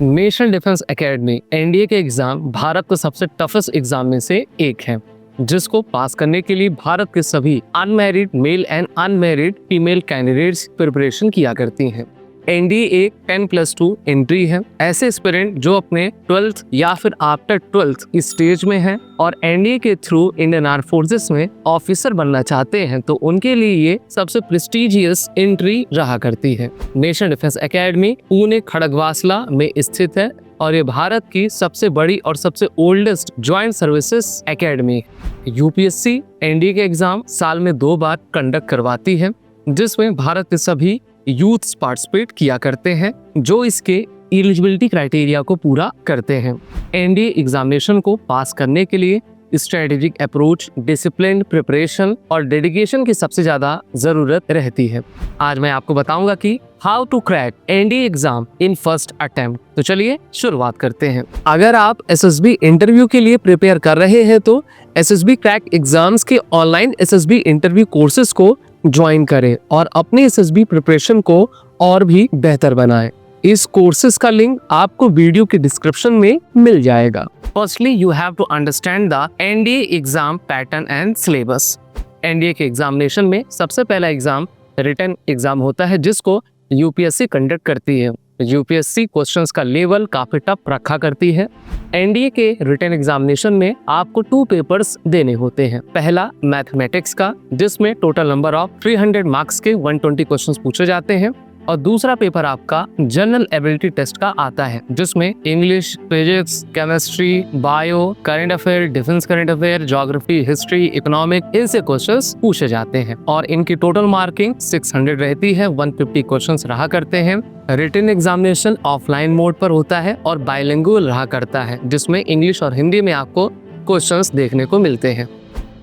National defence academy NDA के exam Bharat के सबसे टफेस्ट एग्जाम में से एक है, जिसको पास करने के लिए भारत के सभी unmarried male and unmarried female candidates preparation किया करती हैं। एनडीए एक 10+2 एंट्री है। ऐसे एस्पिरेंट जो अपने 12th या फिर आफ्टर 12th इस स्टेज में हैं और एनडीए के थ्रू इंडियन आर्म फोर्सेस में ऑफिसर बनना चाहते हैं, तो उनके लिए ये सबसे प्रेस्टिजियस एंट्री रहा करती है। National defence academy Pune Khadakwasla में स्थित है और ये भारत की सबसे बड़ी और सबसे ओल्डेस्ट ज्वाइंट सर्विसेज एकेडमी है। यूपीएससी एनडीए के एग्जाम साल में 2 बार कंडक्ट करवाती है, जिसमें भारत के सभी यूथ्स पार्टिसिपेट किया करते हैं जो इसके एलिजिबिलिटी क्राइटेरिया को पूरा करते हैं। एनडीए एग्जामिनेशन को पास करने के लिए स्ट्रेटेजिक अप्रोच, डिसिप्लिन, प्रिपरेशन और डेडिकेशन की सबसे ज्यादा जरूरत रहती है। आज मैं आपको बताऊंगा कि how to crack NDA exam in first attempt. तो चलिए शुरुआत करते हैं। अगर आप एसएसबी इंटरव्यू के लिए प्रिपेयर कर रहे हैं तो एसएसबी क्रैक एग्जाम्स के ऑनलाइन एसएसबी इंटरव्यू कोर्सेज को ज्वाइन करें और अपने एसएसबी प्रिपरेशन को और भी बेहतर बनाएं। इस कोर्सेज का लिंक आपको वीडियो के डिस्क्रिप्शन में मिल जाएगा। Firstly you have to understand the NDA exam pattern and syllabus. NDA के एग्जामिनेशन में सबसे पहला एग्जाम रिटन एग्जाम होता है, जिसको यूपीएससी कंडक्ट करती है। यूपीएससी क्वेश्चंस का लेवल काफी टफ रखा करती है। एनडीए के रिटन एग्जामिनेशन में आपको 2 पेपर्स देने होते हैं। पहला मैथमेटिक्स का, जिसमें टोटल नंबर ऑफ 300 मार्क्स के 120 क्वेश्चंस पूछे जाते हैं, और दूसरा पेपर आपका जनरल एबिलिटी टेस्ट का आता है, जिसमें English, physics, chemistry, bio, current affair, defence current affair, geography, history, economic, इनसे क्वेश्चंस पूछे जाते हैं और इनकी टोटल मार्किंग 600 रहती है। 150 क्वेश्चंस रहा करते हैं। रिटन एग्जामिनेशन ऑफलाइन मोड पर होता है और बाइलिंगुअल रहा करता है, जिसमें इंग्लिश और हिंदी में आपको क्वेश्चंस देखने को मिलते हैं।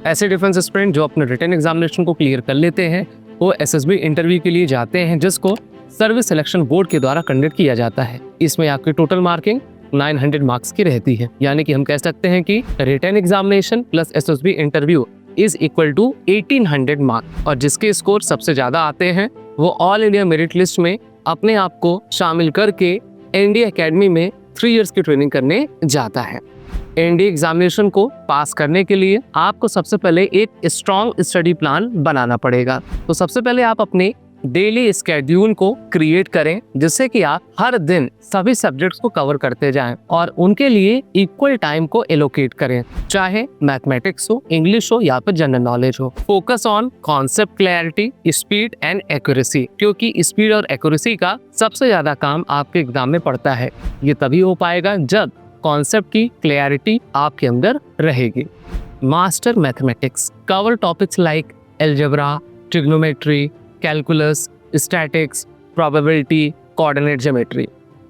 ऐसे डिफेंस एस्पिरेंट जो अपने रिटन एग्जामिनेशन को क्लियर कर लेते हैं वो एसएसबी इंटरव्यू के लिए जाते हैं, जिसको सर्विस सिलेक्शन बोर्ड के द्वारा कंडक्ट किया जाता है। इसमें आपकी टोटल मार्किंग 900 मार्क्स की रहती है, यानी कि हम कह सकते हैं कि written examination plus SSB interview is equal to 1800 marks. और जिसके स्कोर सबसे ज्यादा आते हैं वो ऑल इंडिया मेरिट लिस्ट में अपने आप को शामिल करके एनडीए एकेडमी में 3 इयर्स की ट्रेनिंग करने जाता है। एनडीए एग्जामिनेशन को पास करने के लिए आपको सबसे पहले एक स्ट्रॉन्ग स्टडी प्लान बनाना पड़ेगा। तो सबसे पहले आप अपने डेली स्केड्यूल को क्रिएट करें, जिससे कि आप हर दिन सभी सब्जेक्ट्स को कवर करते जाएं और उनके लिए इक्वल टाइम को एलोकेट करें, चाहे मैथमेटिक्स हो, इंग्लिश हो या फिर जनरल नॉलेज हो। Focus on concept clarity, speed and accuracy, क्योंकि स्पीड और एक्यूरेसी का सबसे ज्यादा काम आपके एग्जाम में पड़ता है। ये तभी हो पाएगा जब कॉन्सेप्ट की क्लैरिटी आपके अंदर रहेगी। Master mathematics, cover topics like algebra, trigonometry, calculus, statics, probability, coordinate geometry,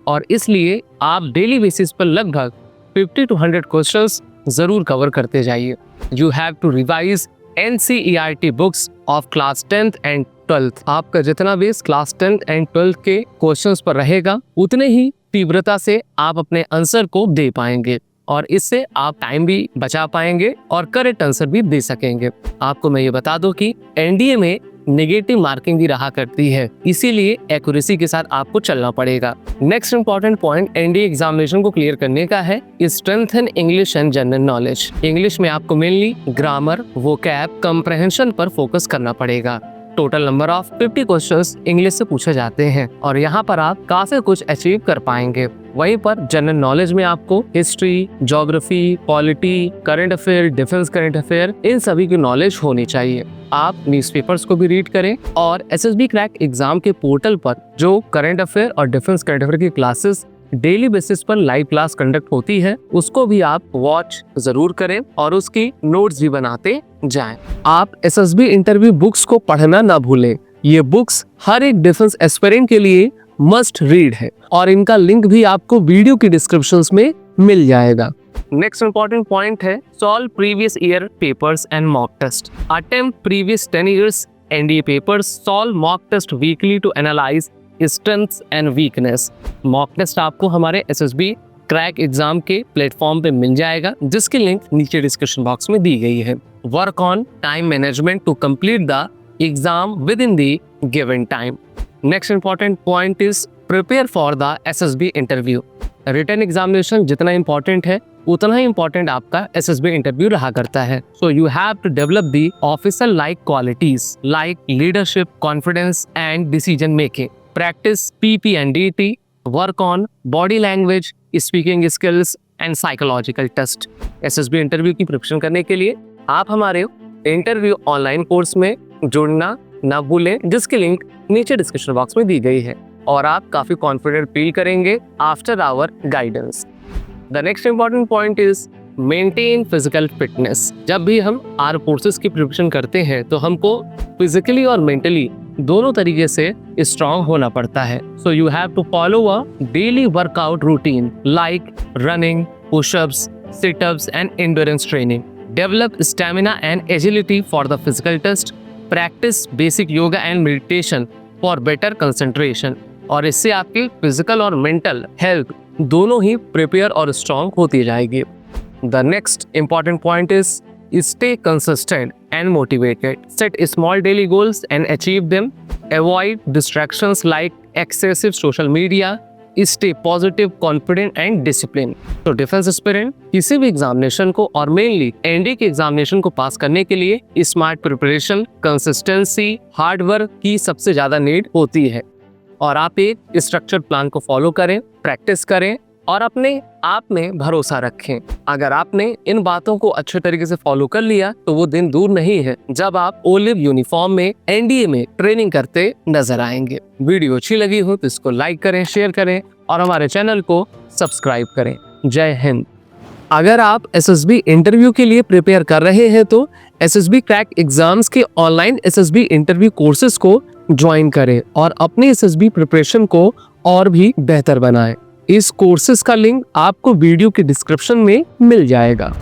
और इसलिए आप डेली बेसिस पर लगभग 50 to 100 क्वेश्चंस जरूर कवर करते जाइए। You have to revise NCERT books of class 10th and 12th। आपका जितना base class 10th and 12th के क्वेश्चंस पर रहेगा, उतने ही तीव्रता से आप अपने आंसर को दे पाएंगे और इससे आप टाइम भी बचा पाएंगे और करेक्ट आंसर भी दे सकेंगे। आपको मैं ये बता दूं कि एनडीए में नेगेटिव मार्किंग भी रहा करती है, इसीलिए एक्यूरेसी के साथ आपको चलना पड़ेगा। Next important point NDA examination को क्लियर करने का है strengthen English and general knowledge. English में आपको मेनली ग्रामर, वोकैब, कंप्रहेंशन पर फोकस करना पड़ेगा। Total number of 50 questions English से पूछे जाते हैं और यहाँ पर आप काफी कुछ अचीव कर पाएंगे। वहीं पर जनरल नॉलेज में आपको history, geography, polity, current affair, defence current affair, इन सभी की नॉलेज होनी चाहिए। आप न्यूज़पेपर्स को भी रीड करें और एसएसबी क्रैक एग्जाम के पोर्टल पर जो करंट अफेयर और डिफेंस करंट अफेयर की क्लासेस डेली बेसिस पर लाइव क्लास कंडक्ट होती है, उसको भी आप वॉच जरूर करें और उसकी नोट्स भी बनाते जाएं। आप एसएसबी इंटरव्यू बुक्स को पढ़ना ना भूलें। ये बुक्स हर एक डिफेंस एस्पिरेंट के लिए मस्ट रीड है और इनका लिंक भी आपको वीडियो की डिस्क्रिप्शन में मिल जाएगा। नेक्स्ट इंपॉर्टेंट पॉइंट है solve previous year papers and mock test. Attempt previous 10 years NDA papers, solve mock test weekly to analyse strengths and weakness. Mock test आपको हमारे एसएसबी क्रैक एग्जाम के platform पे मिल जाएगा, जिसकी लिंक नीचे description box में दी गई है। Work on time management to complete the exam within the given time. Next important point is prepare for the SSB interview. Written examination जितना इंपॉर्टेंट है उतना ही इंपॉर्टेंट आपका एसएसबी इंटरव्यू रहा करता है। So you have to develop the officer like qualities like leadership, confidence and decision making. Practice PPNDT, work on body language, speaking skills and psychological test. SSB interview की preparation करने के लिए आप हमारे interview online course में जुड़ना ना भूलें, जिसकी लिंक नीचे डिस्क्रिप्शन बॉक्स में दी गई है और आप काफी कॉन्फिडेंट फील करेंगे after our guidance. The next important point is maintain physical fitness. जब भी हम आर कोर्सेज की प्रिपरेशन करते हैं तो हमको फिजिकली और मेंटली दोनों तरीके से स्ट्रांग होना पड़ता है। So you have to follow a daily workout routine like running, pushups, situps and endurance training. Develop stamina and agility for the physical test. Practice basic yoga and meditation for better concentration. और इससे आपकी physical और mental health दोनों ही prepare और strong होती जाएगी। The next important point is stay consistent and motivated. Set small daily goals and achieve them. Avoid distractions like excessive social media. Stay positive, confident and disciplined. तो defence aspirant किसी भी examination को और mainly NDA के examination को पास करने के लिए smart preparation, consistency, hard work की सबसे ज्यादा नीड होती है। और आप एक स्ट्रक्चर्ड प्लान को फॉलो करें, प्रैक्टिस करें और अपने आप में भरोसा रखें। अगर आपने इन बातों को अच्छे तरीके से फॉलो कर लिया तो वो दिन दूर नहीं है जब आप ओलिव यूनिफॉर्म में एनडीए में ट्रेनिंग करते नजर आएंगे। वीडियो अच्छी लगी हो तो इसको लाइक करें, शेयर करें और हमारे चैनल को सब्सक्राइब करें। जय हिंद। अगर आप एसएसबी इंटरव्यू के लिए प्रिपेयर कर रहे हैं तो एसएसबी क्रैक एग्जाम्स के ऑनलाइन एसएसबी इंटरव्यू कोर्सेज को ज्वाइन करें और अपनी एसएसबी प्रिपरेशन को और भी बेहतर बनाएं। इस कोर्सेज का लिंक आपको वीडियो के डिस्क्रिप्शन में मिल जाएगा।